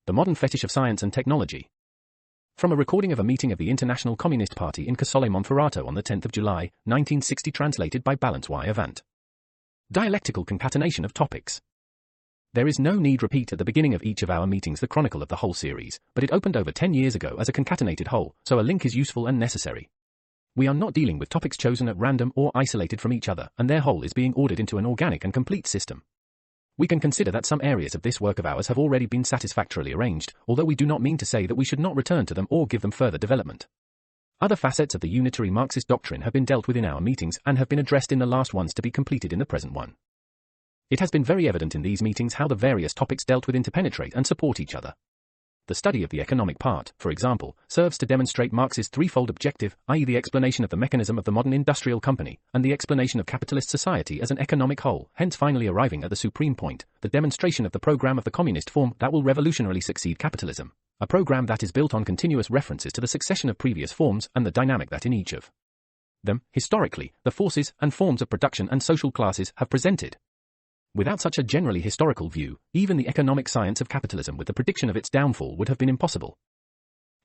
The Modern Fetish of Science and Technology. From a recording of a meeting of the International Communist Party in Casole Monferrato on the 10th of July, 1960, translated by Balance Y. Avant. Dialectical concatenation of topics. There is no need repeat at the beginning of each of our meetings the chronicle of the whole series, but it opened over 10 years ago as a concatenated whole, so a link is useful and necessary. We are not dealing with topics chosen at random or isolated from each other, and their whole is being ordered into an organic and complete system. We can consider that some areas of this work of ours have already been satisfactorily arranged, although we do not mean to say that we should not return to them or give them further development. Other facets of the unitary Marxist doctrine have been dealt with in our meetings and have been addressed in the last ones to be completed in the present one. It has been very evident in these meetings how the various topics dealt with interpenetrate and support each other. The study of the economic part, for example, serves to demonstrate Marx's threefold objective, i.e. the explanation of the mechanism of the modern industrial company, and the explanation of capitalist society as an economic whole, hence finally arriving at the supreme point, the demonstration of the program of the communist form that will revolutionarily succeed capitalism, a program that is built on continuous references to the succession of previous forms and the dynamic that in each of them, historically, the forces and forms of production and social classes have presented. Without such a generally historical view, even the economic science of capitalism with the prediction of its downfall would have been impossible.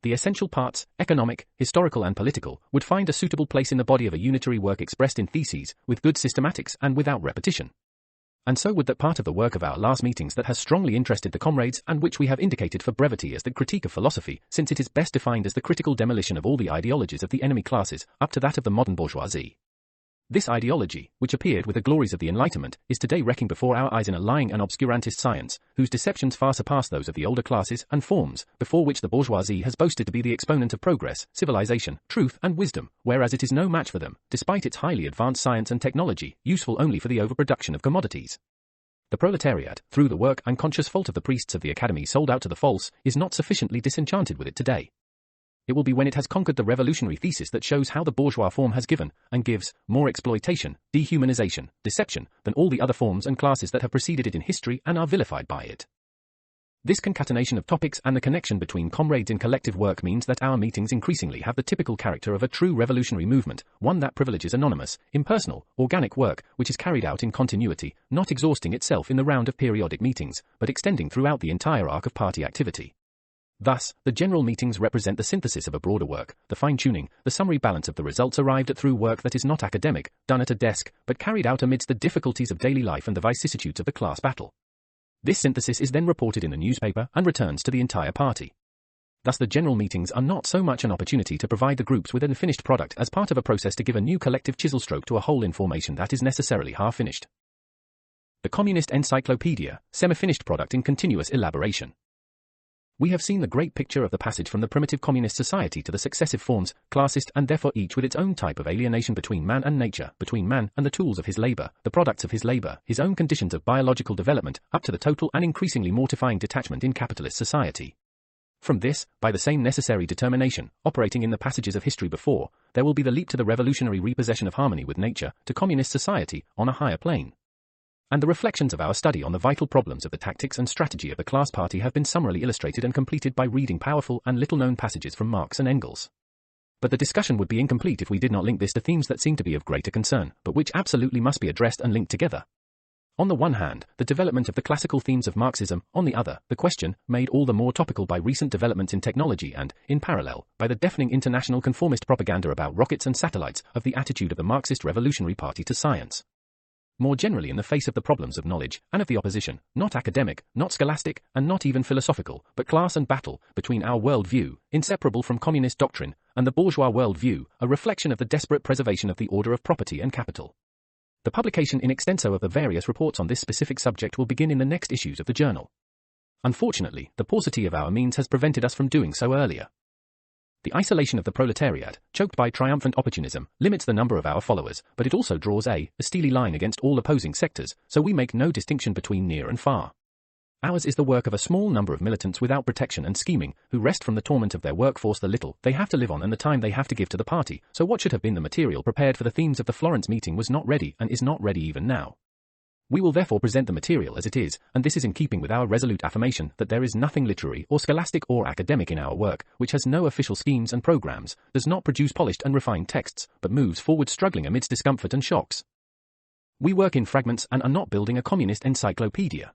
The essential parts, economic, historical and political, would find a suitable place in the body of a unitary work expressed in theses, with good systematics and without repetition. And so would that part of the work of our last meetings that has strongly interested the comrades and which we have indicated for brevity as the critique of philosophy, since it is best defined as the critical demolition of all the ideologies of the enemy classes, up to that of the modern bourgeoisie. This ideology, which appeared with the glories of the Enlightenment, is today wrecking before our eyes in a lying and obscurantist science, whose deceptions far surpass those of the older classes and forms, before which the bourgeoisie has boasted to be the exponent of progress, civilization, truth and wisdom, whereas it is no match for them, despite its highly advanced science and technology, useful only for the overproduction of commodities. The proletariat, through the work and conscious fault of the priests of the academy sold out to the false, is not sufficiently disenchanted with it today. It will be when it has conquered the revolutionary thesis that shows how the bourgeois form has given, and gives, more exploitation, dehumanization, deception, than all the other forms and classes that have preceded it in history and are vilified by it. This concatenation of topics and the connection between comrades in collective work means that our meetings increasingly have the typical character of a true revolutionary movement, one that privileges anonymous, impersonal, organic work, which is carried out in continuity, not exhausting itself in the round of periodic meetings, but extending throughout the entire arc of party activity. Thus, the general meetings represent the synthesis of a broader work, the fine-tuning, the summary balance of the results arrived at through work that is not academic, done at a desk, but carried out amidst the difficulties of daily life and the vicissitudes of the class battle. This synthesis is then reported in the newspaper and returns to the entire party. Thus the general meetings are not so much an opportunity to provide the groups with a finished product as part of a process to give a new collective chisel stroke to a whole in formation that is necessarily half-finished. The Communist Encyclopedia, semi-finished product in continuous elaboration. We have seen the great picture of the passage from the primitive communist society to the successive forms, classist and therefore each with its own type of alienation between man and nature, between man and the tools of his labor, the products of his labor, his own conditions of biological development, up to the total and increasingly mortifying detachment in capitalist society. From this, by the same necessary determination, operating in the passages of history before, there will be the leap to the revolutionary repossession of harmony with nature, to communist society, on a higher plane. And the reflections of our study on the vital problems of the tactics and strategy of the class party have been summarily illustrated and completed by reading powerful and little-known passages from Marx and Engels. But the discussion would be incomplete if we did not link this to themes that seem to be of greater concern, but which absolutely must be addressed and linked together. On the one hand, the development of the classical themes of Marxism, on the other, the question, made all the more topical by recent developments in technology and, in parallel, by the deafening international conformist propaganda about rockets and satellites, of the attitude of the Marxist Revolutionary Party to science. More generally in the face of the problems of knowledge, and of the opposition, not academic, not scholastic, and not even philosophical, but class and battle, between our world view, inseparable from communist doctrine, and the bourgeois world view, a reflection of the desperate preservation of the order of property and capital. The publication in extenso of the various reports on this specific subject will begin in the next issues of the journal. Unfortunately, the paucity of our means has prevented us from doing so earlier. The isolation of the proletariat, choked by triumphant opportunism, limits the number of our followers, but it also draws a steely line against all opposing sectors, so we make no distinction between near and far. Ours is the work of a small number of militants without protection and scheming, who wrest from the torment of their workforce the little they have to live on and the time they have to give to the party, so what should have been the material prepared for the themes of the Florence meeting was not ready and is not ready even now. We will therefore present the material as it is, and this is in keeping with our resolute affirmation that there is nothing literary or scholastic or academic in our work, which has no official schemes and programs, does not produce polished and refined texts, but moves forward struggling amidst discomfort and shocks. We work in fragments and are not building a communist encyclopedia.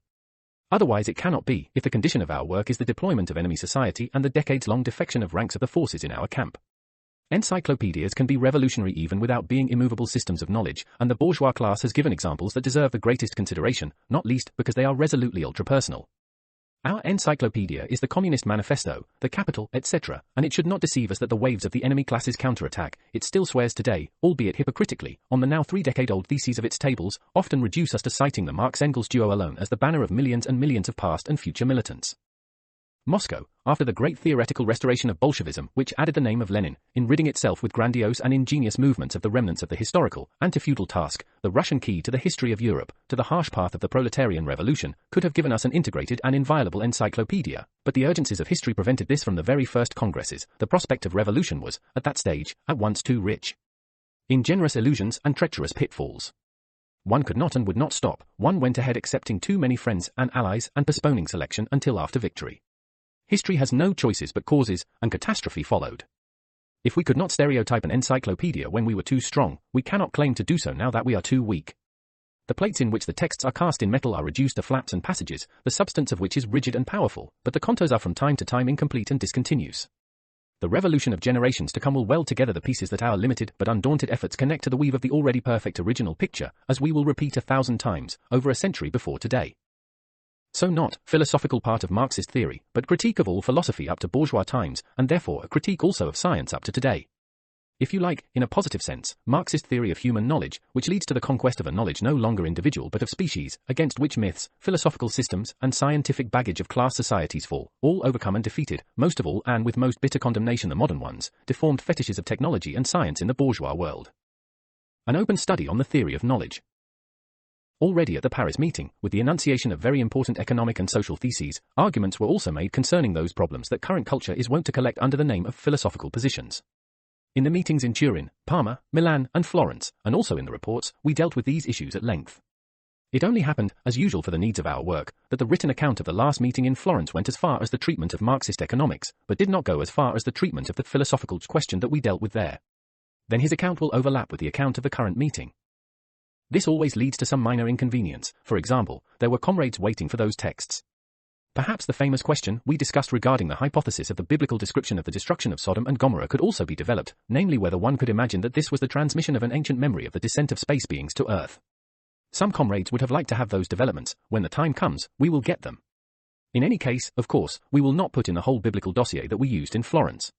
Otherwise it cannot be, if the condition of our work is the deployment of enemy society and the decades-long defection of ranks of the forces in our camp. Encyclopedias can be revolutionary even without being immovable systems of knowledge, and the bourgeois class has given examples that deserve the greatest consideration, not least because they are resolutely ultra-personal. Our encyclopedia is the Communist Manifesto, the Capital, etc., and it should not deceive us that the waves of the enemy class's counterattack, it still swears today, albeit hypocritically, on the now 3-decade-old theses of its tables, often reduce us to citing the Marx-Engels duo alone as the banner of millions and millions of past and future militants. Moscow, after the great theoretical restoration of Bolshevism, which added the name of Lenin, in ridding itself with grandiose and ingenious movements of the remnants of the historical, anti-feudal task, the Russian key to the history of Europe, to the harsh path of the proletarian revolution, could have given us an integrated and inviolable encyclopedia, but the urgencies of history prevented this from the very first congresses. The prospect of revolution was, at that stage, at once too rich in generous illusions and treacherous pitfalls. One could not and would not stop, one went ahead accepting too many friends and allies and postponing selection until after victory. History has no choices but causes, and catastrophe followed. If we could not stereotype an encyclopedia when we were too strong, we cannot claim to do so now that we are too weak. The plates in which the texts are cast in metal are reduced to flaps and passages, the substance of which is rigid and powerful, but the contours are from time to time incomplete and discontinuous. The revolution of generations to come will weld together the pieces that our limited but undaunted efforts connect to the weave of the already perfect original picture, as we will repeat 1,000 times, over a century before today. So not philosophical part of Marxist theory, but critique of all philosophy up to bourgeois times, and therefore a critique also of science up to today. If you like, in a positive sense, Marxist theory of human knowledge, which leads to the conquest of a knowledge no longer individual but of species, against which myths, philosophical systems, and scientific baggage of class societies fall, all overcome and defeated, most of all, and with most bitter condemnation the modern ones, deformed fetishes of technology and science in the bourgeois world. An open study on the theory of knowledge. Already at the Paris meeting, with the enunciation of very important economic and social theses, arguments were also made concerning those problems that current culture is wont to collect under the name of philosophical positions. In the meetings in Turin, Parma, Milan, and Florence, and also in the reports, we dealt with these issues at length. It only happened, as usual for the needs of our work, that the written account of the last meeting in Florence went as far as the treatment of Marxist economics, but did not go as far as the treatment of the philosophical question that we dealt with there. Then his account will overlap with the account of the current meeting. This always leads to some minor inconvenience. For example, there were comrades waiting for those texts. Perhaps the famous question we discussed regarding the hypothesis of the biblical description of the destruction of Sodom and Gomorrah could also be developed, namely whether one could imagine that this was the transmission of an ancient memory of the descent of space beings to Earth. Some comrades would have liked to have those developments. When the time comes, we will get them. In any case, of course, we will not put in the whole biblical dossier that we used in Florence.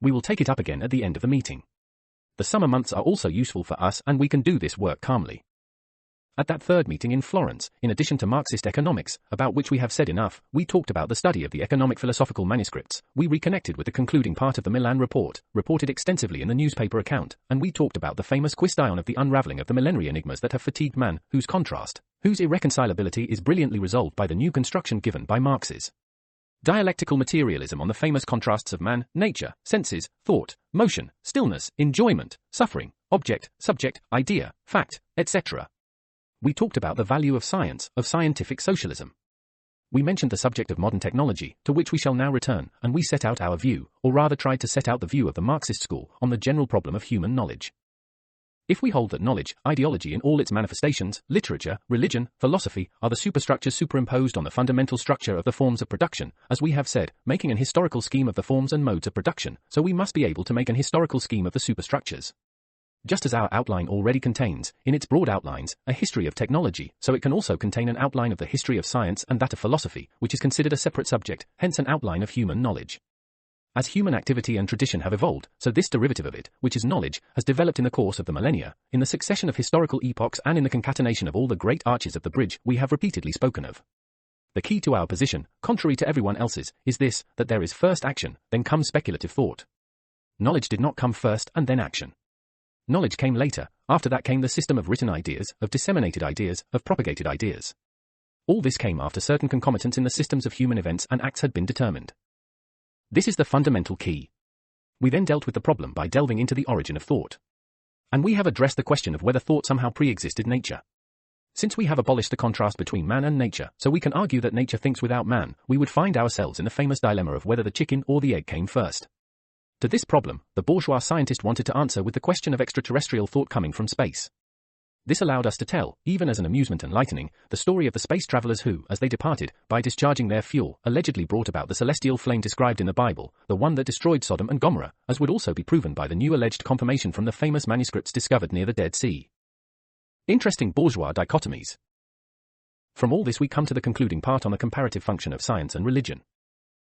We will take it up again at the end of the meeting. The summer months are also useful for us, and we can do this work calmly. At that third meeting in Florence, in addition to Marxist economics, about which we have said enough, we talked about the study of the economic philosophical manuscripts, we reconnected with the concluding part of the Milan report, reported extensively in the newspaper account, and we talked about the famous quistion of the unraveling of the millenary enigmas that have fatigued man, whose contrast, whose irreconcilability is brilliantly resolved by the new construction given by Marx's dialectical materialism on the famous contrasts of man, nature, senses, thought, motion, stillness, enjoyment, suffering, object, subject, idea, fact, etc. We talked about the value of science, of scientific socialism. We mentioned the subject of modern technology, to which we shall now return, and we set out our view, or rather tried to set out the view of the Marxist school, on the general problem of human knowledge. If we hold that knowledge, ideology in all its manifestations, literature, religion, philosophy, are the superstructures superimposed on the fundamental structure of the forms of production, as we have said, making an historical scheme of the forms and modes of production, so we must be able to make an historical scheme of the superstructures. Just as our outline already contains, in its broad outlines, a history of technology, so it can also contain an outline of the history of science and that of philosophy, which is considered a separate subject, hence an outline of human knowledge. As human activity and tradition have evolved, so this derivative of it, which is knowledge, has developed in the course of the millennia, in the succession of historical epochs and in the concatenation of all the great arches of the bridge we have repeatedly spoken of. The key to our position, contrary to everyone else's, is this, that there is first action, then comes speculative thought. Knowledge did not come first and then action. Knowledge came later, after that came the system of written ideas, of disseminated ideas, of propagated ideas. All this came after certain concomitants in the systems of human events and acts had been determined. This is the fundamental key. We then dealt with the problem by delving into the origin of thought. And we have addressed the question of whether thought somehow pre-existed nature. Since we have abolished the contrast between man and nature, so we can argue that nature thinks without man, we would find ourselves in the famous dilemma of whether the chicken or the egg came first. To this problem, the bourgeois scientist wanted to answer with the question of extraterrestrial thought coming from space. This allowed us to tell, even as an amusement and lightening, the story of the space travelers who, as they departed, by discharging their fuel, allegedly brought about the celestial flame described in the Bible, the one that destroyed Sodom and Gomorrah, as would also be proven by the new alleged confirmation from the famous manuscripts discovered near the Dead Sea. Interesting bourgeois dichotomies. From all this we come to the concluding part on the comparative function of science and religion.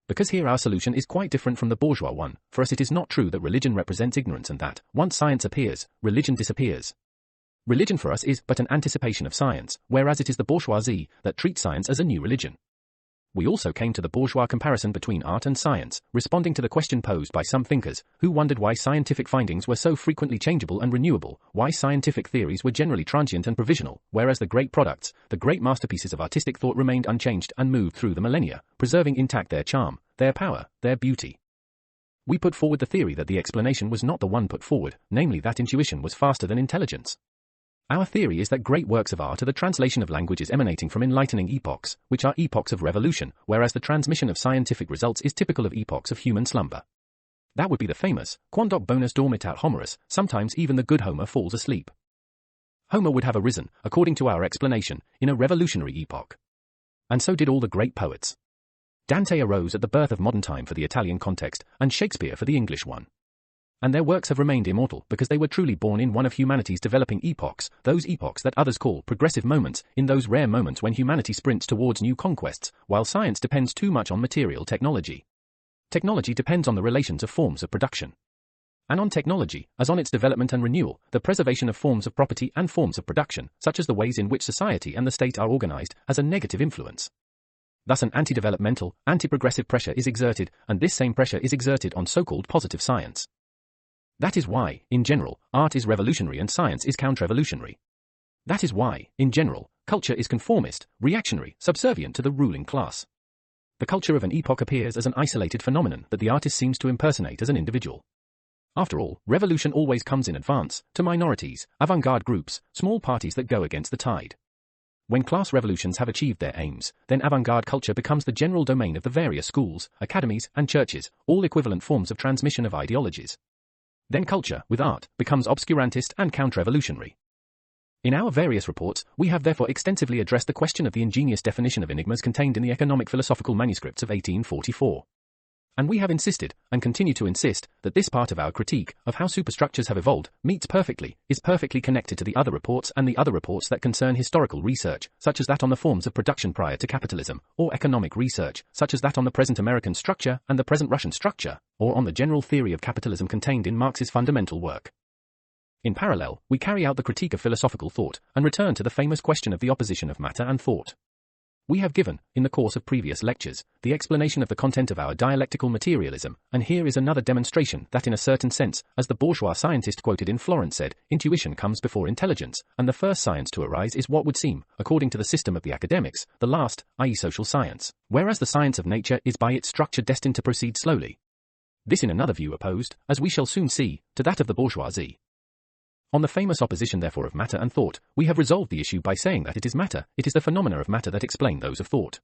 Because here our solution is quite different from the bourgeois one, for us it is not true that religion represents ignorance and that, once science appears, religion disappears. Religion for us is but an anticipation of science, whereas it is the bourgeoisie that treats science as a new religion. We also came to the bourgeois comparison between art and science, responding to the question posed by some thinkers, who wondered why scientific findings were so frequently changeable and renewable, why scientific theories were generally transient and provisional, whereas the great products, the great masterpieces of artistic thought remained unchanged and moved through the millennia, preserving intact their charm, their power, their beauty. We put forward the theory that the explanation was not the one put forward, namely that intuition was faster than intelligence. Our theory is that great works of art are the translation of languages emanating from enlightening epochs, which are epochs of revolution, whereas the transmission of scientific results is typical of epochs of human slumber. That would be the famous, quandok bonus dormitat Homerus, sometimes even the good Homer falls asleep. Homer would have arisen, according to our explanation, in a revolutionary epoch. And so did all the great poets. Dante arose at the birth of modern time for the Italian context, and Shakespeare for the English one. And their works have remained immortal because they were truly born in one of humanity's developing epochs, those epochs that others call progressive moments, in those rare moments when humanity sprints towards new conquests, while science depends too much on material technology. Technology depends on the relations of forms of production. And on technology, as on its development and renewal, the preservation of forms of property and forms of production, such as the ways in which society and the state are organized, has a negative influence. Thus an anti-developmental, anti-progressive pressure is exerted, and this same pressure is exerted on so-called positive science. That is why, in general, art is revolutionary and science is counter-revolutionary. That is why, in general, culture is conformist, reactionary, subservient to the ruling class. The culture of an epoch appears as an isolated phenomenon that the artist seems to impersonate as an individual. After all, revolution always comes in advance, to minorities, avant-garde groups, small parties that go against the tide. When class revolutions have achieved their aims, then avant-garde culture becomes the general domain of the various schools, academies, and churches, all equivalent forms of transmission of ideologies. Then culture, with art, becomes obscurantist and counter-revolutionary. In our various reports, we have therefore extensively addressed the question of the ingenious definition of enigmas contained in the economic philosophical manuscripts of 1844. And we have insisted, and continue to insist, that this part of our critique, of how superstructures have evolved, is perfectly connected to the other reports and the other reports that concern historical research, such as that on the forms of production prior to capitalism, or economic research, such as that on the present American structure and the present Russian structure, or on the general theory of capitalism contained in Marx's fundamental work. In parallel, we carry out the critique of philosophical thought, and return to the famous question of the opposition of matter and thought. We have given, in the course of previous lectures, the explanation of the content of our dialectical materialism, and here is another demonstration that in a certain sense, as the bourgeois scientist quoted in Florence said, intuition comes before intelligence, and the first science to arise is what would seem, according to the system of the academics, the last, i.e. social science, whereas the science of nature is by its structure destined to proceed slowly. This in another view opposed, as we shall soon see, to that of the bourgeoisie. On the famous opposition therefore of matter and thought, we have resolved the issue by saying that it is matter, it is the phenomena of matter that explain those of thought.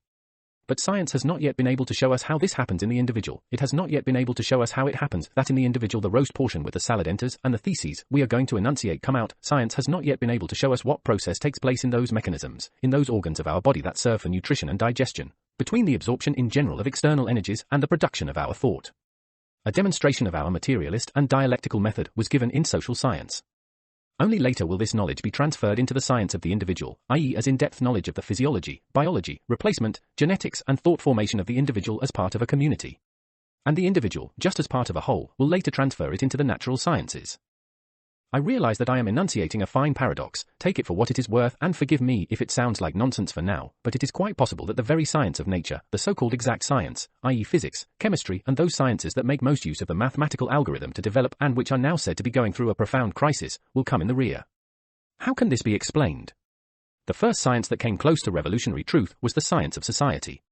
But science has not yet been able to show us how this happens in the individual, it has not yet been able to show us how it happens that in the individual the roast portion with the salad enters and the theses we are going to enunciate come out. Science has not yet been able to show us what process takes place in those mechanisms, in those organs of our body that serve for nutrition and digestion, between the absorption in general of external energies and the production of our thought. A demonstration of our materialist and dialectical method was given in social science. Only later will this knowledge be transferred into the science of the individual, i.e. as in-depth knowledge of the physiology, biology, replacement, genetics and thought formation of the individual as part of a community. And the individual, just as part of a whole, will later transfer it into the natural sciences. I realize that I am enunciating a fine paradox, take it for what it is worth and forgive me if it sounds like nonsense for now, but it is quite possible that the very science of nature, the so-called exact science, i.e. physics, chemistry and those sciences that make most use of the mathematical algorithm to develop and which are now said to be going through a profound crisis, will come in the rear. How can this be explained? The first science that came close to revolutionary truth was the science of society.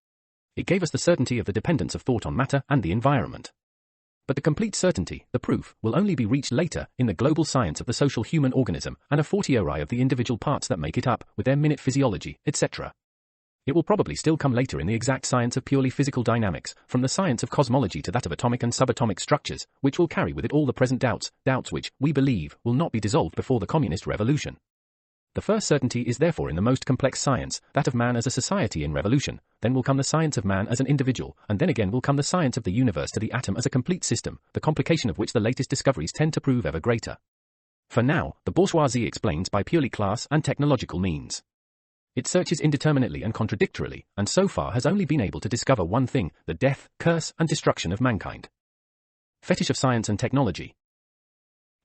It gave us the certainty of the dependence of thought on matter and the environment. But the complete certainty, the proof, will only be reached later in the global science of the social human organism and a fortiori of the individual parts that make it up, with their minute physiology, etc. It will probably still come later in the exact science of purely physical dynamics, from the science of cosmology to that of atomic and subatomic structures, which will carry with it all the present doubts which, we believe, will not be dissolved before the communist revolution. The first certainty is therefore in the most complex science, that of man as a society in revolution, then will come the science of man as an individual, and then again will come the science of the universe to the atom as a complete system, the complication of which the latest discoveries tend to prove ever greater. For now, the bourgeoisie explains by purely class and technological means. It searches indeterminately and contradictorily, and so far has only been able to discover one thing: the death, curse, and destruction of mankind. Fetish of science and technology.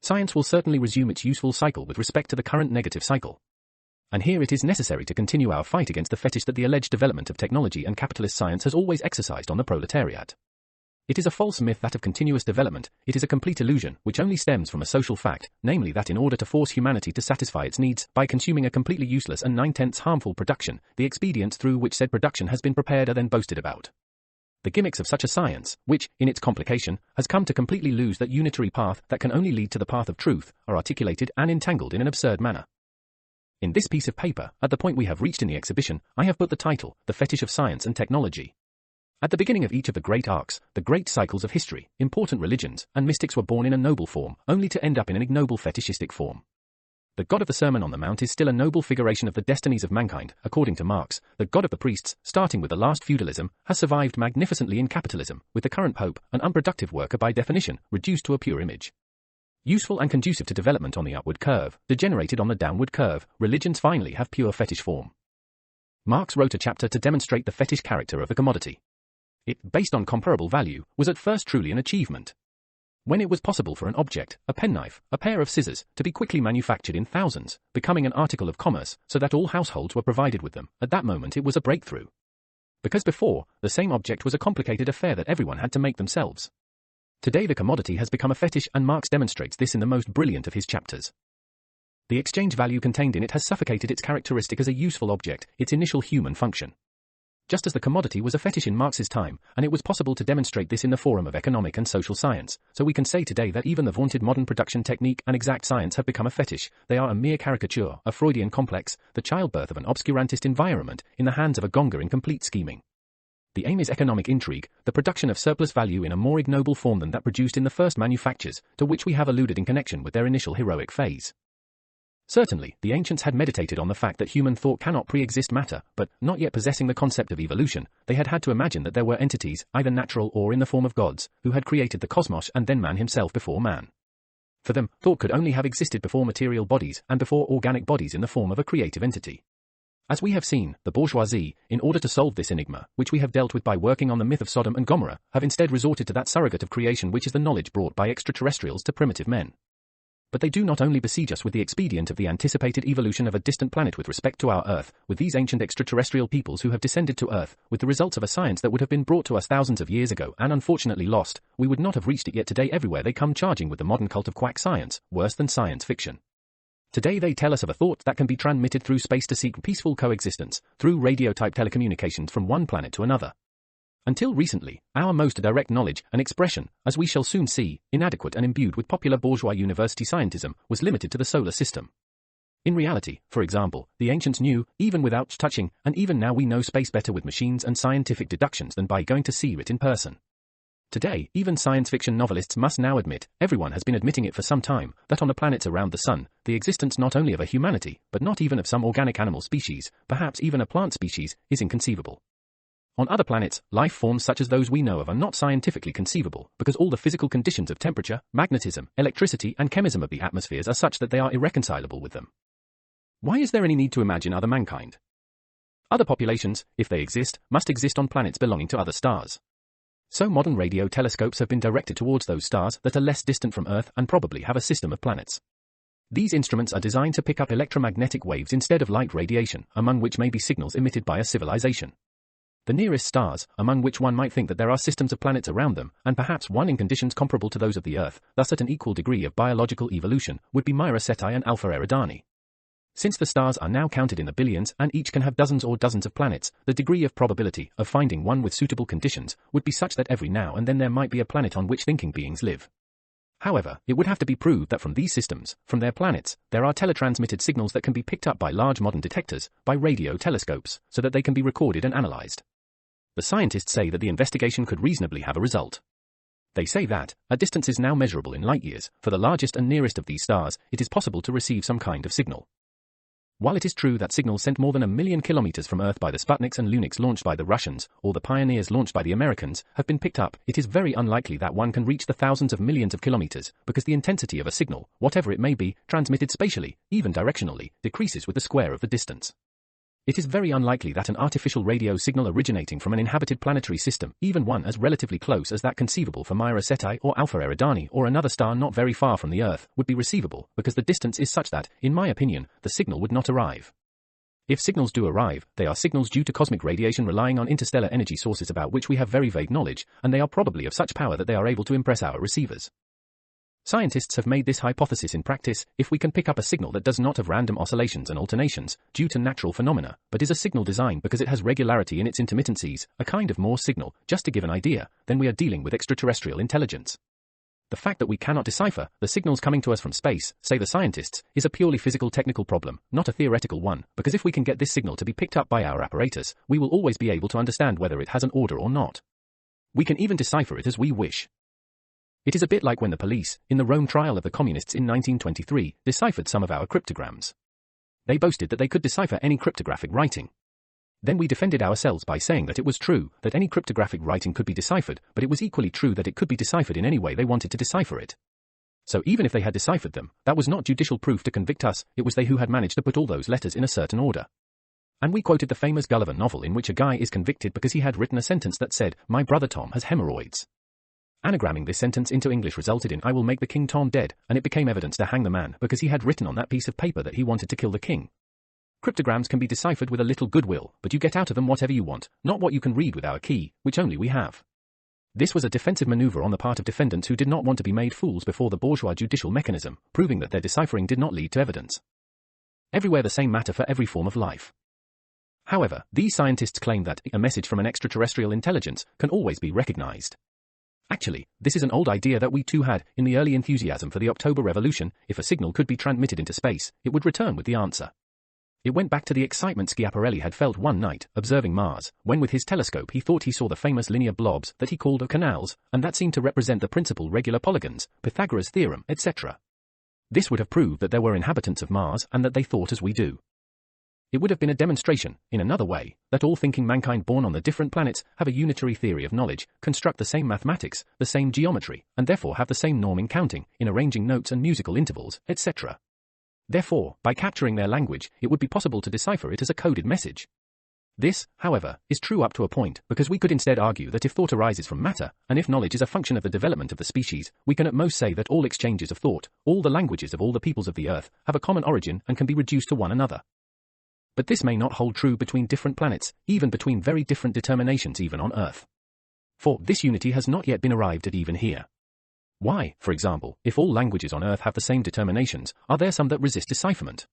Science will certainly resume its useful cycle with respect to the current negative cycle. And here it is necessary to continue our fight against the fetish that the alleged development of technology and capitalist science has always exercised on the proletariat. It is a false myth that of continuous development. It is a complete illusion, which only stems from a social fact, namely that in order to force humanity to satisfy its needs, by consuming a completely useless and 9/10 harmful production, the expedients through which said production has been prepared are then boasted about. The gimmicks of such a science, which, in its complication, has come to completely lose that unitary path that can only lead to the path of truth, are articulated and entangled in an absurd manner. In this piece of paper, at the point we have reached in the exhibition, I have put the title, The Fetish of Science and Technology. At the beginning of each of the great arcs, the great cycles of history, important religions, and mystics were born in a noble form, only to end up in an ignoble fetishistic form. The God of the Sermon on the Mount is still a noble figuration of the destinies of mankind, according to Marx. The God of the priests, starting with the last feudalism, has survived magnificently in capitalism, with the current pope, an unproductive worker by definition, reduced to a pure image. Useful and conducive to development on the upward curve, degenerated on the downward curve, religions finally have pure fetish form. Marx wrote a chapter to demonstrate the fetish character of the commodity. It, based on comparable value, was at first truly an achievement. When it was possible for an object, a penknife, a pair of scissors, to be quickly manufactured in thousands, becoming an article of commerce, so that all households were provided with them, at that moment it was a breakthrough. Because before, the same object was a complicated affair that everyone had to make themselves. Today the commodity has become a fetish, and Marx demonstrates this in the most brilliant of his chapters. The exchange value contained in it has suffocated its characteristic as a useful object, its initial human function. Just as the commodity was a fetish in Marx's time, and it was possible to demonstrate this in the forum of economic and social science, so we can say today that even the vaunted modern production technique and exact science have become a fetish. They are a mere caricature, a Freudian complex, the childbirth of an obscurantist environment, in the hands of a gonger in complete scheming. The aim is economic intrigue, the production of surplus value in a more ignoble form than that produced in the first manufactures, to which we have alluded in connection with their initial heroic phase. Certainly, the ancients had meditated on the fact that human thought cannot pre-exist matter, but, not yet possessing the concept of evolution, they had had to imagine that there were entities, either natural or in the form of gods, who had created the cosmos and then man himself before man. For them, thought could only have existed before material bodies and before organic bodies in the form of a creative entity. As we have seen, the bourgeoisie, in order to solve this enigma, which we have dealt with by working on the myth of Sodom and Gomorrah, have instead resorted to that surrogate of creation which is the knowledge brought by extraterrestrials to primitive men. But they do not only besiege us with the expedient of the anticipated evolution of a distant planet with respect to our Earth, with these ancient extraterrestrial peoples who have descended to Earth, with the results of a science that would have been brought to us thousands of years ago and unfortunately lost, we would not have reached it yet today. Everywhere they come charging with the modern cult of quack science, worse than science fiction. Today they tell us of a thought that can be transmitted through space to seek peaceful coexistence, through radio-type telecommunications from one planet to another. Until recently, our most direct knowledge and expression, as we shall soon see, inadequate and imbued with popular bourgeois university scientism, was limited to the solar system. In reality, for example, the ancients knew, even without touching, and even now we know space better with machines and scientific deductions than by going to see it in person. Today, even science fiction novelists must now admit, everyone has been admitting it for some time, that on the planets around the sun, the existence not only of a humanity, but not even of some organic animal species, perhaps even a plant species, is inconceivable. On other planets, life forms such as those we know of are not scientifically conceivable, because all the physical conditions of temperature, magnetism, electricity, and chemism of the atmospheres are such that they are irreconcilable with them. Why is there any need to imagine other mankind? Other populations, if they exist, must exist on planets belonging to other stars. So modern radio telescopes have been directed towards those stars that are less distant from Earth and probably have a system of planets. These instruments are designed to pick up electromagnetic waves instead of light radiation, among which may be signals emitted by a civilization. The nearest stars, among which one might think that there are systems of planets around them, and perhaps one in conditions comparable to those of the Earth, thus at an equal degree of biological evolution, would be Mira Ceti and Alpha Eridani. Since the stars are now counted in the billions and each can have dozens or dozens of planets, the degree of probability of finding one with suitable conditions would be such that every now and then there might be a planet on which thinking beings live. However, it would have to be proved that from these systems, from their planets, there are teletransmitted signals that can be picked up by large modern detectors, by radio telescopes, so that they can be recorded and analyzed. The scientists say that the investigation could reasonably have a result. They say that, at distances now measurable in light years, for the largest and nearest of these stars, it is possible to receive some kind of signal. While it is true that signals sent more than 1 million kilometers from Earth by the Sputniks and Luniks launched by the Russians, or the Pioneers launched by the Americans, have been picked up, it is very unlikely that one can reach the thousands of millions of kilometers, because the intensity of a signal, whatever it may be, transmitted spatially, even directionally, decreases with the square of the distance. It is very unlikely that an artificial radio signal originating from an inhabited planetary system, even one as relatively close as that conceivable for Mira Ceti or Alpha Eridani or another star not very far from the Earth, would be receivable, because the distance is such that, in my opinion, the signal would not arrive. If signals do arrive, they are signals due to cosmic radiation relying on interstellar energy sources about which we have very vague knowledge, and they are probably of such power that they are able to impress our receivers. Scientists have made this hypothesis in practice: if we can pick up a signal that does not have random oscillations and alternations, due to natural phenomena, but is a signal designed because it has regularity in its intermittencies, a kind of Morse signal, just to give an idea, then we are dealing with extraterrestrial intelligence. The fact that we cannot decipher the signals coming to us from space, say the scientists, is a purely physical technical problem, not a theoretical one, because if we can get this signal to be picked up by our apparatus, we will always be able to understand whether it has an order or not. We can even decipher it as we wish. It is a bit like when the police, in the Rome trial of the communists in 1923, deciphered some of our cryptograms. They boasted that they could decipher any cryptographic writing. Then we defended ourselves by saying that it was true that any cryptographic writing could be deciphered, but it was equally true that it could be deciphered in any way they wanted to decipher it. So even if they had deciphered them, that was not judicial proof to convict us, it was they who had managed to put all those letters in a certain order. And we quoted the famous Gulliver novel in which a guy is convicted because he had written a sentence that said, "My brother Tom has hemorrhoids." Anagramming this sentence into English resulted in "I will make the King Tom dead," and it became evidence to hang the man because he had written on that piece of paper that he wanted to kill the king. Cryptograms can be deciphered with a little goodwill, but you get out of them whatever you want, not what you can read with our key, which only we have. This was a defensive maneuver on the part of defendants who did not want to be made fools before the bourgeois judicial mechanism, proving that their deciphering did not lead to evidence. Everywhere the same matter for every form of life. However, these scientists claim that a message from an extraterrestrial intelligence can always be recognized. Actually, this is an old idea that we too had in the early enthusiasm for the October Revolution. If a signal could be transmitted into space, it would return with the answer. It went back to the excitement Schiaparelli had felt one night, observing Mars, when with his telescope he thought he saw the famous linear blobs that he called canals, and that seemed to represent the principal regular polygons, Pythagoras' theorem, etc. This would have proved that there were inhabitants of Mars and that they thought as we do. It would have been a demonstration, in another way, that all thinking mankind born on the different planets have a unitary theory of knowledge, construct the same mathematics, the same geometry, and therefore have the same norm in counting, in arranging notes and musical intervals, etc. Therefore, by capturing their language, it would be possible to decipher it as a coded message. This, however, is true up to a point, because we could instead argue that if thought arises from matter, and if knowledge is a function of the development of the species, we can at most say that all exchanges of thought, all the languages of all the peoples of the earth, have a common origin and can be reduced to one another. But this may not hold true between different planets, even between very different determinations even on Earth. For this unity has not yet been arrived at even here. Why, for example, if all languages on Earth have the same determinations, are there some that resist decipherment?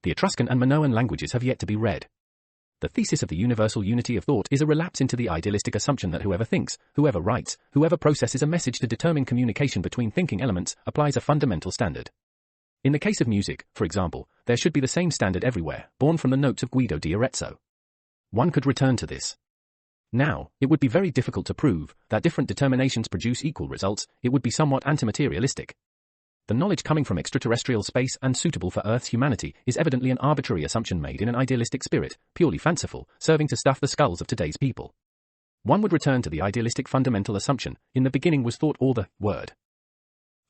The Etruscan and Minoan languages have yet to be read. The thesis of the universal unity of thought is a relapse into the idealistic assumption that whoever thinks, whoever writes, whoever processes a message to determine communication between thinking elements, applies a fundamental standard. In the case of music, for example, there should be the same standard everywhere, born from the notes of Guido di Arezzo. One could return to this. Now, it would be very difficult to prove that different determinations produce equal results. It would be somewhat antimaterialistic. The knowledge coming from extraterrestrial space and suitable for Earth's humanity is evidently an arbitrary assumption made in an idealistic spirit, purely fanciful, serving to stuff the skulls of today's people. One would return to the idealistic fundamental assumption: in the beginning was thought, or the word.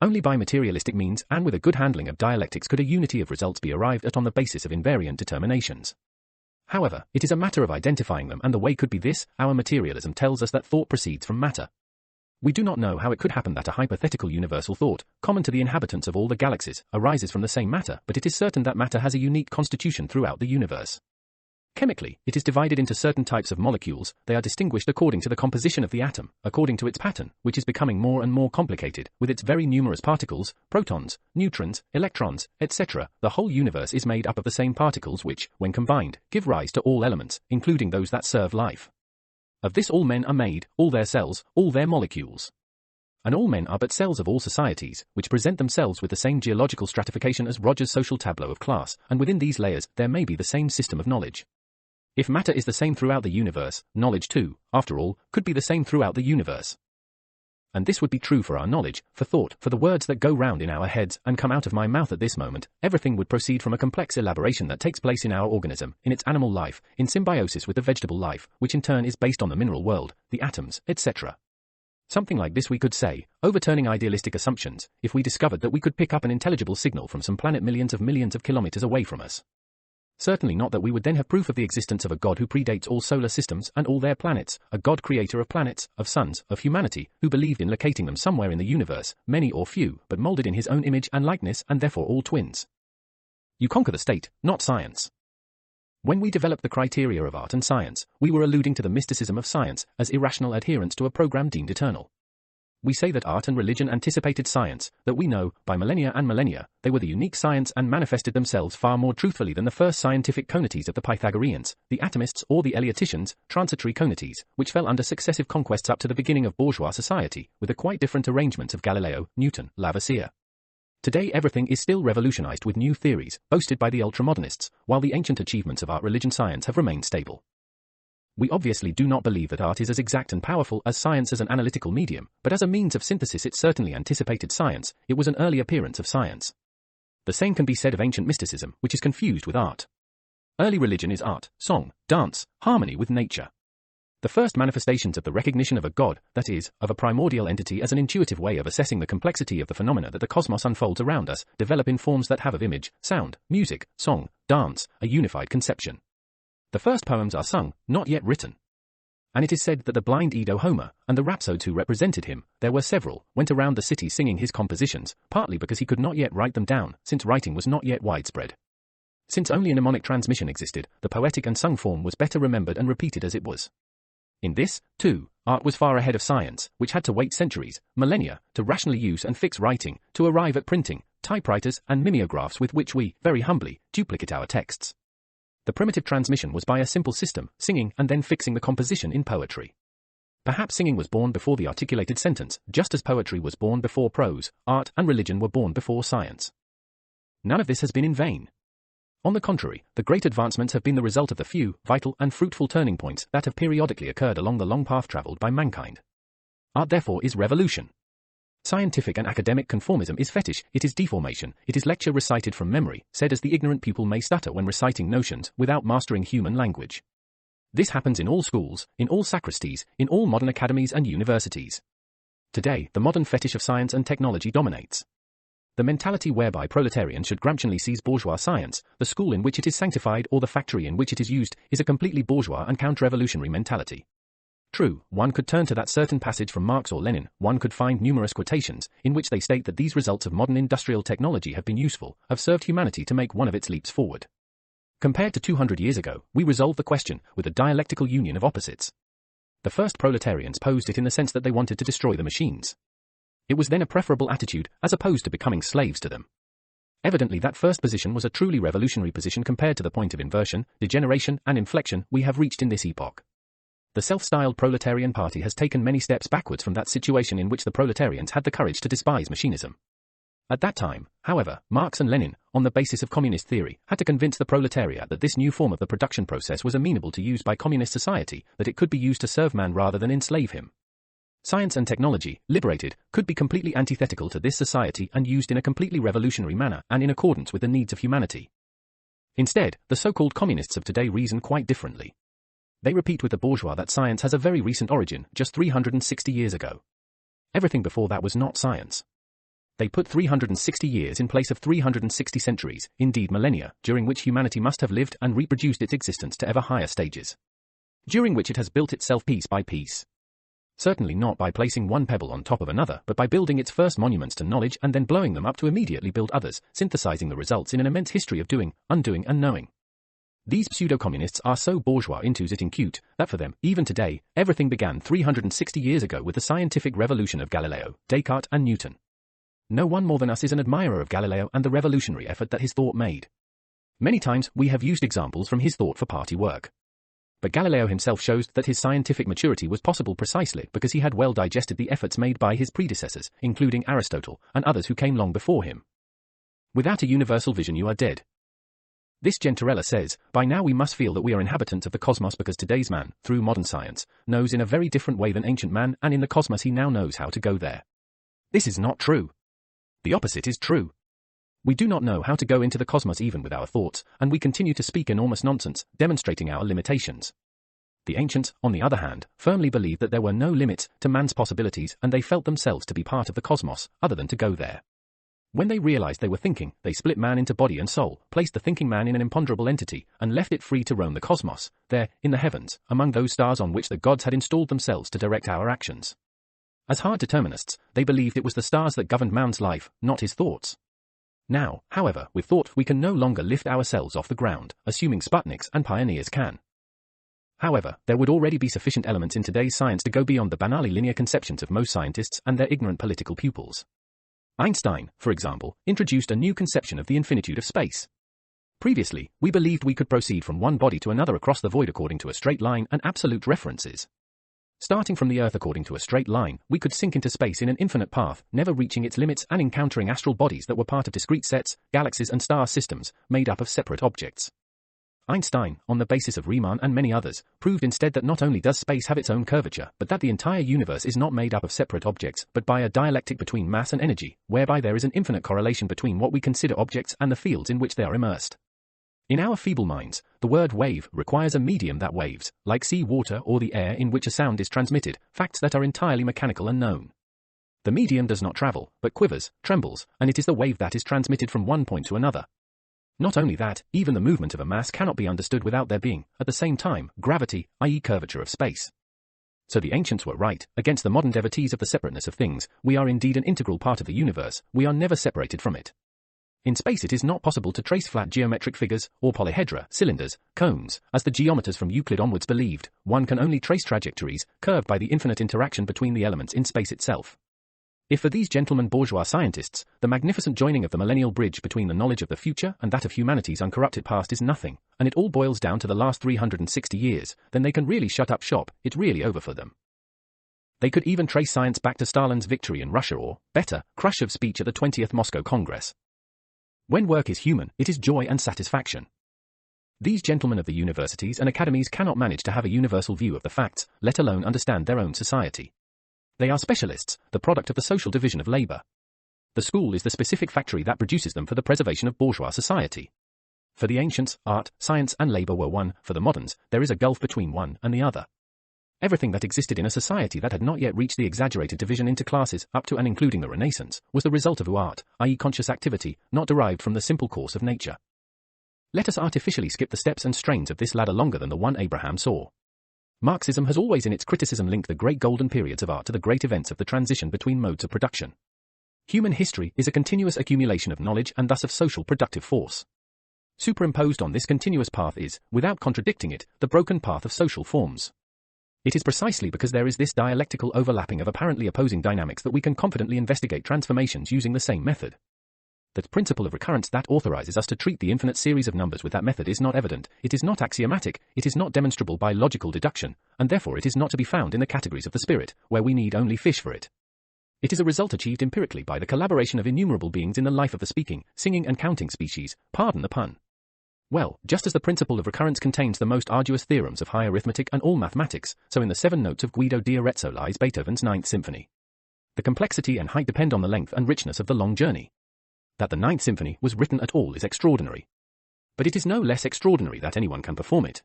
Only by materialistic means and with a good handling of dialectics could a unity of results be arrived at on the basis of invariant determinations. However, it is a matter of identifying them, and the way could be this: our materialism tells us that thought proceeds from matter. We do not know how it could happen that a hypothetical universal thought, common to the inhabitants of all the galaxies, arises from the same matter, but it is certain that matter has a unique constitution throughout the universe. Chemically, it is divided into certain types of molecules. They are distinguished according to the composition of the atom, according to its pattern, which is becoming more and more complicated, with its very numerous particles, protons, neutrons, electrons, etc. The whole universe is made up of the same particles which, when combined, give rise to all elements, including those that serve life. Of this all men are made, all their cells, all their molecules. And all men are but cells of all societies, which present themselves with the same geological stratification as Roger's social tableau of class, and within these layers there may be the same system of knowledge. If matter is the same throughout the universe, knowledge too, after all, could be the same throughout the universe. And this would be true for our knowledge, for thought, for the words that go round in our heads and come out of my mouth at this moment. Everything would proceed from a complex elaboration that takes place in our organism, in its animal life, in symbiosis with the vegetable life, which in turn is based on the mineral world, the atoms, etc. Something like this we could say, overturning idealistic assumptions, if we discovered that we could pick up an intelligible signal from some planet millions of kilometers away from us. Certainly not that we would then have proof of the existence of a God who predates all solar systems and all their planets, a God creator of planets, of suns, of humanity, who believed in locating them somewhere in the universe, many or few, but molded in his own image and likeness and therefore all twins. You conquer the state, not science. When we developed the criteria of art and science, we were alluding to the mysticism of science as irrational adherence to a program deemed eternal. We say that art and religion anticipated science, that we know, by millennia and millennia, they were the unique science and manifested themselves far more truthfully than the first scientific cognites of the Pythagoreans, the atomists or the Eleaticians, transitory cognites, which fell under successive conquests up to the beginning of bourgeois society, with a quite different arrangement of Galileo, Newton, Lavoisier. Today everything is still revolutionized with new theories, boasted by the ultramodernists, while the ancient achievements of art, religion, science have remained stable. We obviously do not believe that art is as exact and powerful as science as an analytical medium, but as a means of synthesis it certainly anticipated science. It was an early appearance of science. The same can be said of ancient mysticism, which is confused with art. Early religion is art, song, dance, harmony with nature. The first manifestations of the recognition of a God, that is, of a primordial entity as an intuitive way of assessing the complexity of the phenomena that the cosmos unfolds around us, develop in forms that have of image, sound, music, song, dance, a unified conception. The first poems are sung, not yet written. And it is said that the blind Edo Homer, and the rhapsodes who represented him, there were several, went around the city singing his compositions, partly because he could not yet write them down, since writing was not yet widespread. Since only a mnemonic transmission existed, the poetic and sung form was better remembered and repeated as it was. In this, too, art was far ahead of science, which had to wait centuries, millennia, to rationally use and fix writing, to arrive at printing, typewriters and mimeographs with which we, very humbly, duplicate our texts. The primitive transmission was by a simple system, singing and then fixing the composition in poetry. Perhaps singing was born before the articulated sentence, just as poetry was born before prose, art and religion were born before science. None of this has been in vain. On the contrary, the great advancements have been the result of the few, vital and fruitful turning points that have periodically occurred along the long path traveled by mankind. Art therefore is revolution. Scientific and academic conformism is fetish, it is deformation, it is lecture recited from memory, said as the ignorant pupil may stutter when reciting notions without mastering human language. This happens in all schools, in all sacristies, in all modern academies and universities. Today, the modern fetish of science and technology dominates. The mentality whereby proletarians should Gramscianly seize bourgeois science, the school in which it is sanctified or the factory in which it is used, is a completely bourgeois and counter-revolutionary mentality. True, one could turn to that certain passage from Marx or Lenin, one could find numerous quotations, in which they state that these results of modern industrial technology have been useful, have served humanity to make one of its leaps forward. Compared to 200 years ago, we resolve the question with a dialectical union of opposites. The first proletarians posed it in the sense that they wanted to destroy the machines. It was then a preferable attitude, as opposed to becoming slaves to them. Evidently that first position was a truly revolutionary position compared to the point of inversion, degeneration and inflection we have reached in this epoch. The self-styled proletarian party has taken many steps backwards from that situation in which the proletarians had the courage to despise machinism. At that time, however, Marx and Lenin, on the basis of communist theory, had to convince the proletariat that this new form of the production process was amenable to use by communist society, that it could be used to serve man rather than enslave him. Science and technology, liberated, could be completely antithetical to this society and used in a completely revolutionary manner and in accordance with the needs of humanity. Instead, the so-called communists of today reason quite differently. They repeat with the bourgeois that science has a very recent origin, just 360 years ago. Everything before that was not science. They put 360 years in place of 360 centuries, indeed millennia, during which humanity must have lived and reproduced its existence to ever higher stages. During which it has built itself piece by piece. Certainly not by placing one pebble on top of another, but by building its first monuments to knowledge and then blowing them up to immediately build others, synthesizing the results in an immense history of doing, undoing and knowing. These pseudo-communists are so bourgeois into it in cute, that for them, even today, everything began 360 years ago with the scientific revolution of Galileo, Descartes and Newton. No one more than us is an admirer of Galileo and the revolutionary effort that his thought made. Many times we have used examples from his thought for party work. But Galileo himself shows that his scientific maturity was possible precisely because he had well digested the efforts made by his predecessors, including Aristotle and others who came long before him. Without a universal vision you are dead. This Gentarella says, by now we must feel that we are inhabitants of the cosmos because today's man, through modern science, knows in a very different way than ancient man, and in the cosmos he now knows how to go there. This is not true. The opposite is true. We do not know how to go into the cosmos even with our thoughts, and we continue to speak enormous nonsense, demonstrating our limitations. The ancients, on the other hand, firmly believed that there were no limits to man's possibilities, and they felt themselves to be part of the cosmos, other than to go there. When they realized they were thinking, they split man into body and soul, placed the thinking man in an imponderable entity, and left it free to roam the cosmos, there, in the heavens, among those stars on which the gods had installed themselves to direct our actions. As hard determinists, they believed it was the stars that governed man's life, not his thoughts. Now, however, with thought we can no longer lift ourselves off the ground, assuming Sputniks and pioneers can. However, there would already be sufficient elements in today's science to go beyond the banally linear conceptions of most scientists and their ignorant political pupils. Einstein, for example, introduced a new conception of the infinitude of space. Previously, we believed we could proceed from one body to another across the void according to a straight line and absolute references. Starting from the Earth according to a straight line, we could sink into space in an infinite path, never reaching its limits and encountering astral bodies that were part of discrete sets, galaxies and star systems, made up of separate objects. Einstein, on the basis of Riemann and many others, proved instead that not only does space have its own curvature, but that the entire universe is not made up of separate objects, but by a dialectic between mass and energy, whereby there is an infinite correlation between what we consider objects and the fields in which they are immersed. In our feeble minds, the word wave requires a medium that waves, like sea water or the air in which a sound is transmitted, facts that are entirely mechanical and known. The medium does not travel, but quivers, trembles, and it is the wave that is transmitted from one point to another. Not only that, even the movement of a mass cannot be understood without there being, at the same time, gravity, i.e. curvature of space. So the ancients were right, against the modern devotees of the separateness of things, we are indeed an integral part of the universe, we are never separated from it. In space it is not possible to trace flat geometric figures, or polyhedra, cylinders, cones, as the geometers from Euclid onwards believed, one can only trace trajectories, curved by the infinite interaction between the elements in space itself. If for these gentlemen bourgeois scientists, the magnificent joining of the millennial bridge between the knowledge of the future and that of humanity's uncorrupted past is nothing, and it all boils down to the last 360 years, then they can really shut up shop, it's really over for them. They could even trace science back to Stalin's victory in Russia or, better, Khrushchev's speech at the 20th Moscow Congress. When work is human, it is joy and satisfaction. These gentlemen of the universities and academies cannot manage to have a universal view of the facts, let alone understand their own society. They are specialists, the product of the social division of labor. The school is the specific factory that produces them for the preservation of bourgeois society. For the ancients, art, science and labor were one, for the moderns, there is a gulf between one and the other. Everything that existed in a society that had not yet reached the exaggerated division into classes, up to and including the Renaissance, was the result of art, i.e. conscious activity, not derived from the simple course of nature. Let us artificially skip the steps and strains of this ladder longer than the one Abraham saw. Marxism has always in its criticism linked the great golden periods of art to the great events of the transition between modes of production. Human history is a continuous accumulation of knowledge and thus of social productive force. Superimposed on this continuous path is, without contradicting it, the broken path of social forms. It is precisely because there is this dialectical overlapping of apparently opposing dynamics that we can confidently investigate transformations using the same method. The principle of recurrence that authorizes us to treat the infinite series of numbers with that method is not evident, it is not axiomatic, it is not demonstrable by logical deduction, and therefore it is not to be found in the categories of the spirit, where we need only fish for it. It is a result achieved empirically by the collaboration of innumerable beings in the life of the speaking, singing and counting species, pardon the pun. Well, just as the principle of recurrence contains the most arduous theorems of high arithmetic and all mathematics, so in the 7 notes of Guido di Arezzo lies Beethoven's 9th Symphony. The complexity and height depend on the length and richness of the long journey. That the 9th Symphony was written at all is extraordinary. But it is no less extraordinary that anyone can perform it.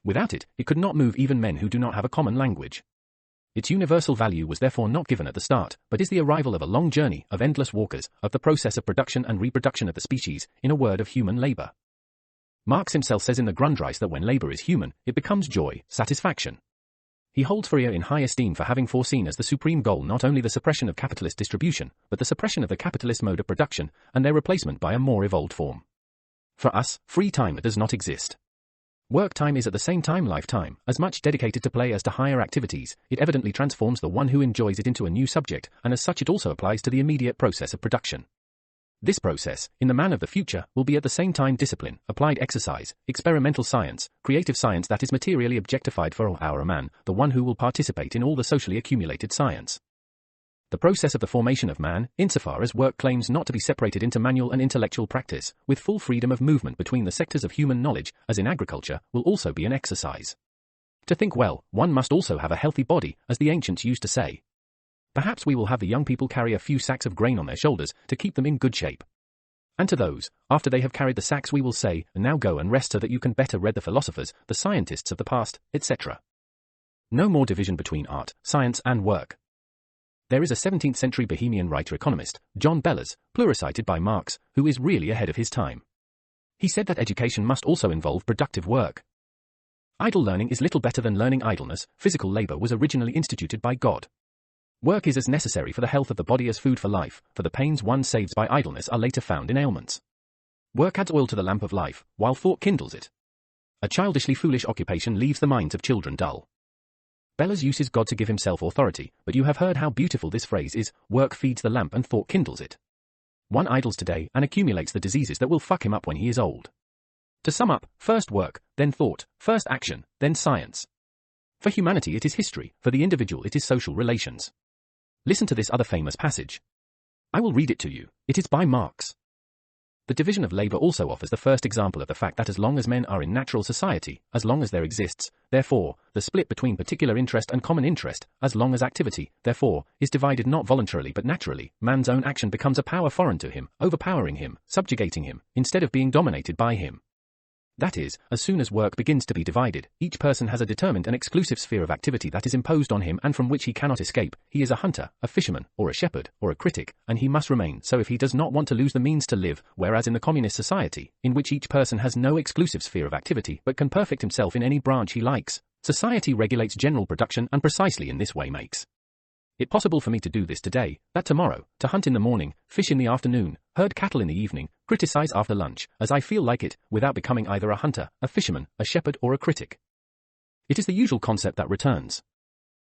Without it, it could not move even men who do not have a common language. Its universal value was therefore not given at the start, but is the arrival of a long journey, of endless walkers, of the process of production and reproduction of the species, in a word of human labor. Marx himself says in the Grundrisse that when labor is human, it becomes joy, satisfaction. He holds Fourier in high esteem for having foreseen as the supreme goal not only the suppression of capitalist distribution, but the suppression of the capitalist mode of production, and their replacement by a more evolved form. For us, free time does not exist. Work time is at the same time lifetime, as much dedicated to play as to higher activities. It evidently transforms the one who enjoys it into a new subject, and as such it also applies to the immediate process of production. This process, in the man of the future, will be at the same time discipline, applied exercise, experimental science, creative science that is materially objectified for our man, the one who will participate in all the socially accumulated science. the process of the formation of man, insofar as work claims not to be separated into manual and intellectual practice, with full freedom of movement between the sectors of human knowledge, as in agriculture, will also be an exercise. To think well, one must also have a healthy body, as the ancients used to say. Perhaps we will have the young people carry a few sacks of grain on their shoulders, to keep them in good shape. And to those, after they have carried the sacks, we will say, now go and rest so that you can better read the philosophers, the scientists of the past, etc. No more division between art, science and work. There is a 17th century Bohemian writer-economist, John Bellers, pluricited by Marx, who is really ahead of his time. He said that education must also involve productive work. Idle learning is little better than learning idleness. Physical labor was originally instituted by God. Work is as necessary for the health of the body as food for life, for the pains one saves by idleness are later found in ailments. Work adds oil to the lamp of life, while thought kindles it. A childishly foolish occupation leaves the minds of children dull. Bellers uses God to give himself authority, but you have heard how beautiful this phrase is, work feeds the lamp and thought kindles it. One idles today and accumulates the diseases that will fuck him up when he is old. To sum up, first work, then thought, first action, then science. For humanity it is history, for the individual it is social relations. Listen to this other famous passage. I will read it to you. It is by Marx. The division of labor also offers the first example of the fact that as long as men are in natural society, as long as there exists, therefore, the split between particular interest and common interest, as long as activity, therefore, is divided not voluntarily but naturally, man's own action becomes a power foreign to him, overpowering him, subjugating him, instead of being dominated by him. That is, as soon as work begins to be divided, each person has a determined and exclusive sphere of activity that is imposed on him and from which he cannot escape. He is a hunter, a fisherman, or a shepherd, or a critic, and he must remain so if he does not want to lose the means to live, whereas in the communist society, in which each person has no exclusive sphere of activity but can perfect himself in any branch he likes, society regulates general production and precisely in this way makes it possible for me to do this today, that tomorrow, to hunt in the morning, fish in the afternoon, herd cattle in the evening, criticize after lunch, as I feel like it, without becoming either a hunter, a fisherman, a shepherd or a critic. It is the usual concept that returns.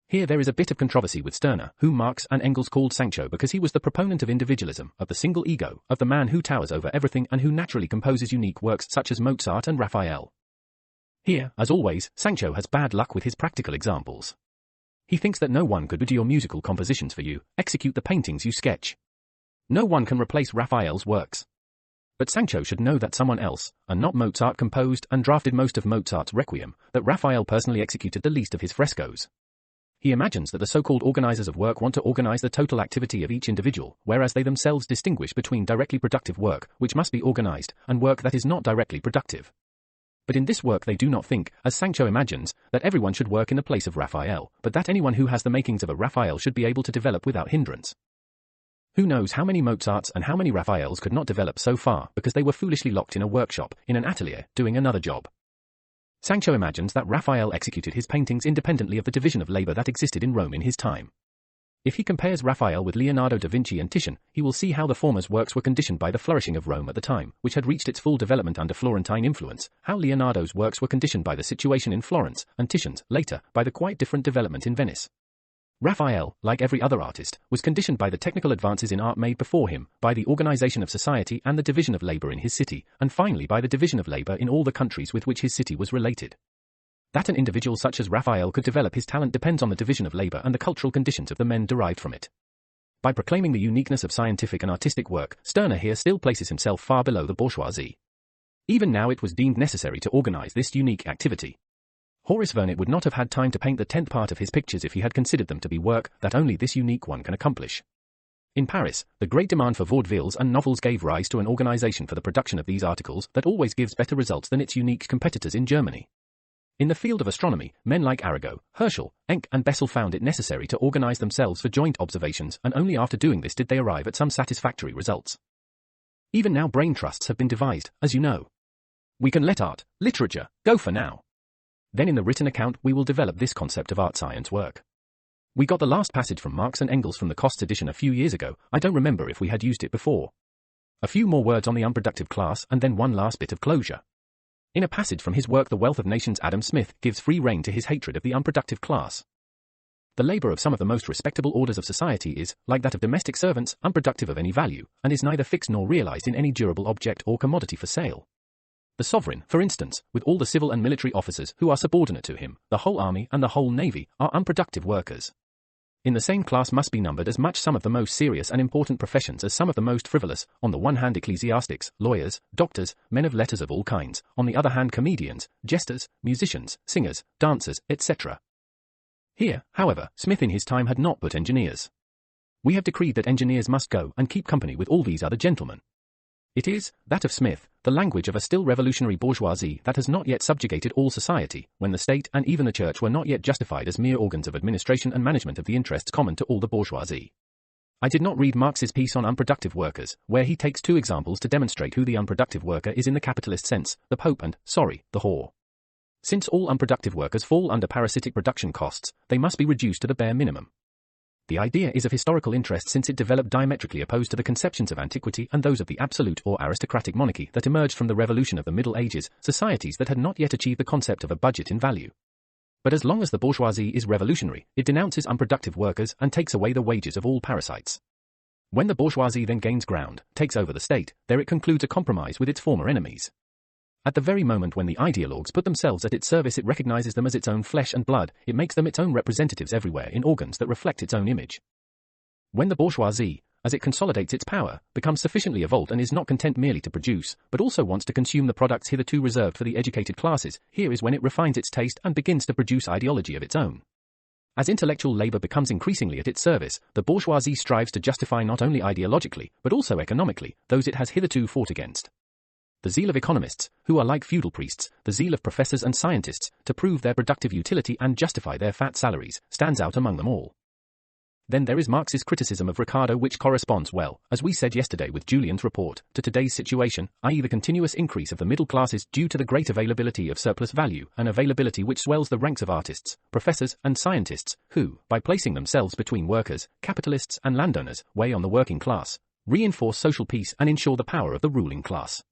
Here there is a bit of controversy with Stirner, whom Marx and Engels called Sancho because he was the proponent of individualism, of the single ego, of the man who towers over everything and who naturally composes unique works such as Mozart and Raphael. Here, as always, Sancho has bad luck with his practical examples. He thinks that no one could do your musical compositions for you, execute the paintings you sketch. No one can replace Raphael's works. But Sancho should know that someone else, and not Mozart, composed and drafted most of Mozart's Requiem, that Raphael personally executed the least of his frescoes. He imagines that the so-called organizers of work want to organize the total activity of each individual, whereas they themselves distinguish between directly productive work, which must be organized, and work that is not directly productive. But in this work they do not think, as Sancho imagines, that everyone should work in the place of Raphael, but that anyone who has the makings of a Raphael should be able to develop without hindrance. Who knows how many Mozarts and how many Raphaels could not develop so far because they were foolishly locked in a workshop, in an atelier, doing another job. Sancho imagines that Raphael executed his paintings independently of the division of labor that existed in Rome in his time. If he compares Raphael with Leonardo da Vinci and Titian, he will see how the former's works were conditioned by the flourishing of Rome at the time, which had reached its full development under Florentine influence, how Leonardo's works were conditioned by the situation in Florence, and Titian's, later, by the quite different development in Venice. Raphael, like every other artist, was conditioned by the technical advances in art made before him, by the organization of society and the division of labor in his city, and finally by the division of labor in all the countries with which his city was related. That an individual such as Raphael could develop his talent depends on the division of labor and the cultural conditions of the men derived from it. By proclaiming the uniqueness of scientific and artistic work, Stirner here still places himself far below the bourgeoisie. Even now it was deemed necessary to organize this unique activity. Horace Vernet would not have had time to paint the 10th part of his pictures if he had considered them to be work that only this unique one can accomplish. In Paris, the great demand for vaudevilles and novels gave rise to an organization for the production of these articles that always gives better results than its unique competitors in Germany. In the field of astronomy, men like Arago, Herschel, Encke and Bessel found it necessary to organize themselves for joint observations, and only after doing this did they arrive at some satisfactory results. Even now brain trusts have been devised, as you know. We can let art, literature, go for now. Then in the written account we will develop this concept of art science work. We got the last passage from Marx and Engels from the Costs edition a few years ago. I don't remember if we had used it before. A few more words on the unproductive class and then one last bit of closure. In a passage from his work The Wealth of Nations, Adam Smith gives free rein to his hatred of the unproductive class. The labor of some of the most respectable orders of society is, like that of domestic servants, unproductive of any value, and is neither fixed nor realized in any durable object or commodity for sale. The sovereign, for instance, with all the civil and military officers who are subordinate to him, the whole army and the whole navy, are unproductive workers. In the same class must be numbered as much some of the most serious and important professions as some of the most frivolous, on the one hand ecclesiastics, lawyers, doctors, men of letters of all kinds, on the other hand comedians, jesters, musicians, singers, dancers, etc. Here, however, Smith in his time had not put engineers. We have decreed that engineers must go and keep company with all these other gentlemen. It is, that of Smith, the language of a still revolutionary bourgeoisie that has not yet subjugated all society, when the state and even the church were not yet justified as mere organs of administration and management of the interests common to all the bourgeoisie. I did not read Marx's piece on unproductive workers, where he takes two examples to demonstrate who the unproductive worker is in the capitalist sense, the Pope and, the whore. Since all unproductive workers fall under parasitic production costs, they must be reduced to the bare minimum. The idea is of historical interest since it developed diametrically opposed to the conceptions of antiquity and those of the absolute or aristocratic monarchy that emerged from the revolution of the Middle Ages, societies that had not yet achieved the concept of a budget in value. But as long as the bourgeoisie is revolutionary, it denounces unproductive workers and takes away the wages of all parasites. When the bourgeoisie then gains ground, takes over the state, there it concludes a compromise with its former enemies. At the very moment when the ideologues put themselves at its service, it recognizes them as its own flesh and blood, it makes them its own representatives everywhere in organs that reflect its own image. When the bourgeoisie, as it consolidates its power, becomes sufficiently evolved and is not content merely to produce, but also wants to consume the products hitherto reserved for the educated classes, here is when it refines its taste and begins to produce ideology of its own. As intellectual labor becomes increasingly at its service, the bourgeoisie strives to justify not only ideologically, but also economically, those it has hitherto fought against. The zeal of economists, who are like feudal priests, the zeal of professors and scientists, to prove their productive utility and justify their fat salaries, stands out among them all. Then there is Marx's criticism of Ricardo, which corresponds well, as we said yesterday with Julian's report, to today's situation, i.e. the continuous increase of the middle classes due to the great availability of surplus value, an availability which swells the ranks of artists, professors, and scientists, who, by placing themselves between workers, capitalists, and landowners, weigh on the working class, reinforce social peace and ensure the power of the ruling class.